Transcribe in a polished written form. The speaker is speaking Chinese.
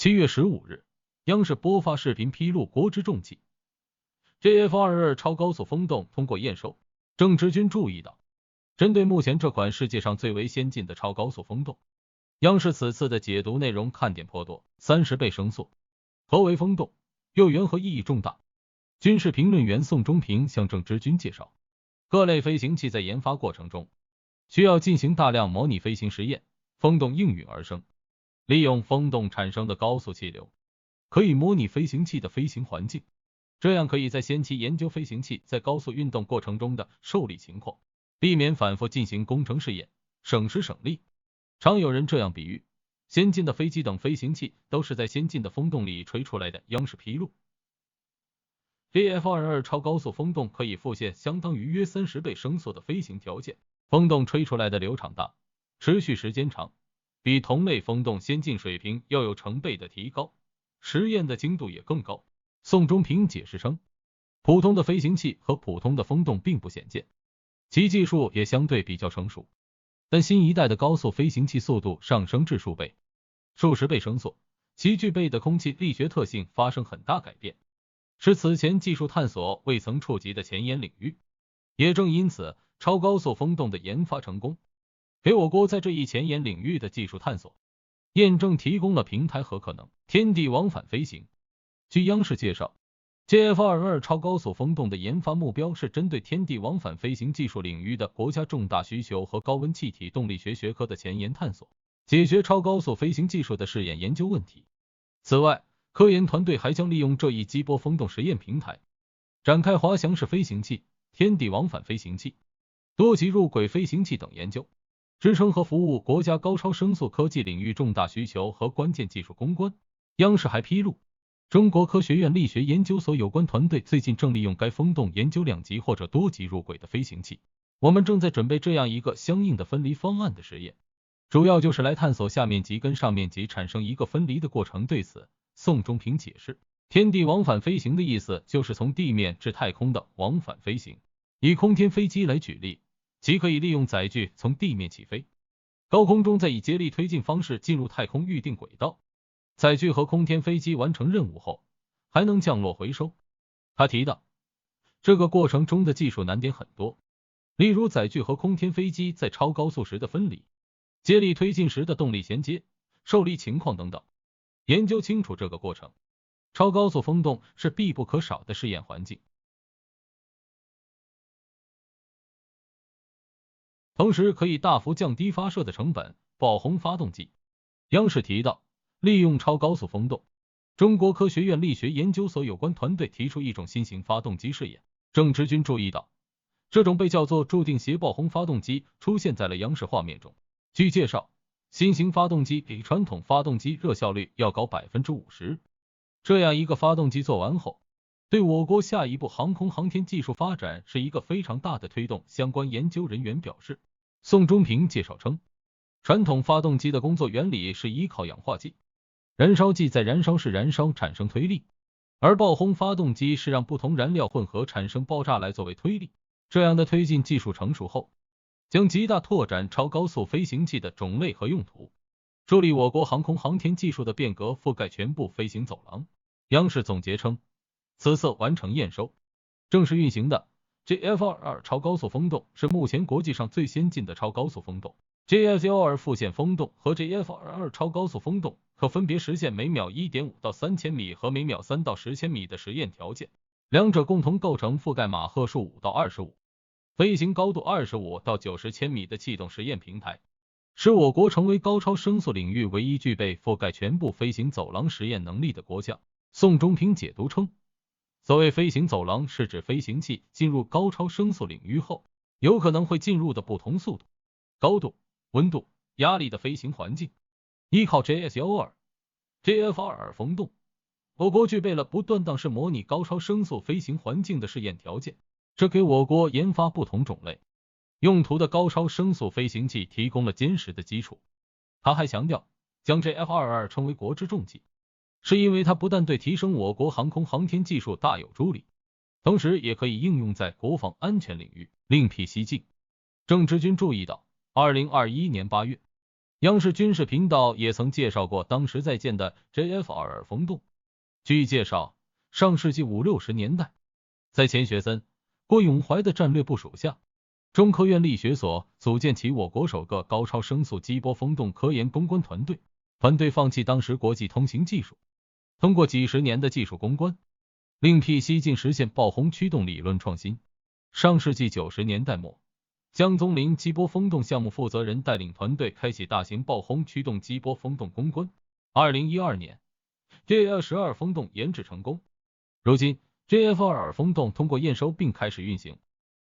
7月15日，央视播发视频披露国之重器 JF-22超高速风洞通过验收。郑直军注意到，针对目前这款世界上最为先进的超高速风洞，央视此次的解读内容看点颇多，30倍声速。何为风洞？又缘何意义重大？军事评论员宋忠平向郑直军介绍，各类飞行器在研发过程中需要进行大量模拟飞行实验，风洞应运而生。利用风洞产生的高速气流，可以模拟飞行器的飞行环境，这样可以在先期研究飞行器在高速运动过程中的受力情况，避免反复进行工程试验，省时省力。常有人这样比喻，先进的飞机等飞行器都是在先进的风洞里吹出来的。央视披露， JF-22超高速风洞可以复现相当于约30倍声速的飞行条件，风洞吹出来的流场大，持续时间长，比同类风洞先进水平要有成倍的提高，实验的精度也更高。宋忠平解释称，普通的飞行器和普通的风洞并不鲜见，其技术也相对比较成熟，但新一代的高速飞行器速度上升至数倍、数十倍声速，其具备的空气力学特性发生很大改变，是此前技术探索未曾触及的前沿领域。也正因此，超高速风洞的研发成功，给我国在这一前沿领域的技术探索验证提供了平台和可能。天地往返飞行，据央视介绍， JF-22超高速风洞的研发目标是针对天地往返飞行技术领域的国家重大需求和高温气体动力学学科的前沿探索，解决超高速飞行技术的试验研究问题。此外，科研团队还将利用这一激波风洞实验平台，展开滑翔式飞行器、天地往返飞行器、多级入轨飞行器等研究，支撑和服务国家高超声速科技领域重大需求和关键技术攻关。央视还披露，中国科学院力学研究所有关团队最近正利用该风洞研究2级或者多级入轨的飞行器，我们正在准备这样一个相应的分离方案的实验，主要就是来探索下面级跟上面级产生一个分离的过程。对此，宋忠平解释，天地往返飞行的意思就是从地面至太空的往返飞行。以空天飞机来举例，即可以利用载具从地面起飞，高空中再以接力推进方式进入太空预定轨道，载具和空天飞机完成任务后还能降落回收。他提到，这个过程中的技术难点很多，例如载具和空天飞机在超高速时的分离，接力推进时的动力衔接、受力情况等等。研究清楚这个过程，超高速风洞是必不可少的试验环境，同时可以大幅降低发射的成本。爆轰发动机，央视提到，利用超高速风洞，中国科学院力学研究所有关团队提出一种新型发动机试验。郑直军注意到，这种被叫做注定斜爆轰发动机出现在了央视画面中。据介绍，新型发动机比传统发动机热效率要高 50%。 这样一个发动机做完后，对我国下一步航空航天技术发展是一个非常大的推动。相关研究人员表示，宋忠平介绍称，传统发动机的工作原理是依靠氧化剂、燃烧剂在燃烧室燃烧产生推力，而爆轰发动机是让不同燃料混合产生爆炸来作为推力。这样的推进技术成熟后，将极大拓展超高速飞行器的种类和用途，助力我国航空航天技术的变革，覆盖全部飞行走廊。央视总结称，此次完成验收、正式运行的 JF-22超高速风洞是目前国际上最先进的超高速风洞。JF-12复现风洞和 JF-22超高速风洞可分别实现每秒 1.5 到3千米和每秒3到10千米的实验条件，两者共同构成覆盖马赫数5到25、飞行高度25到90千米的气动实验平台，使我国成为高超声速领域唯一具备覆盖全部飞行走廊实验能力的国家。宋忠平解读称，所谓飞行走廊是指飞行器进入高超声速领域后，有可能会进入的不同速度、高度、温度、压力的飞行环境。依靠 JF-22 风洞，我国具备了不断档式模拟高超声速飞行环境的试验条件，这给我国研发不同种类、用途的高超声速飞行器提供了坚实的基础。他还强调，将 JF-22称为国之重器，是因为它不但对提升我国航空航天技术大有助力，同时也可以应用在国防安全领域，另辟蹊径。郑直军注意到，2021年8月，央视军事频道也曾介绍过当时在建的 JF-2风洞。据介绍，上世纪50、60年代，在钱学森、郭永怀的战略部署下，中科院力学所组建起我国首个高超声速激波风洞科研攻关团队。团队放弃当时国际通行技术，通过几十年的技术攻关，另辟蹊径实现爆轰驱动理论创新。上世纪90年代末，江宗林激波风洞项目负责人带领团队开启大型爆轰驱动激波风洞攻关。2012年 ，JF-12风洞研制成功。如今 ，JF-2风洞通过验收并开始运行。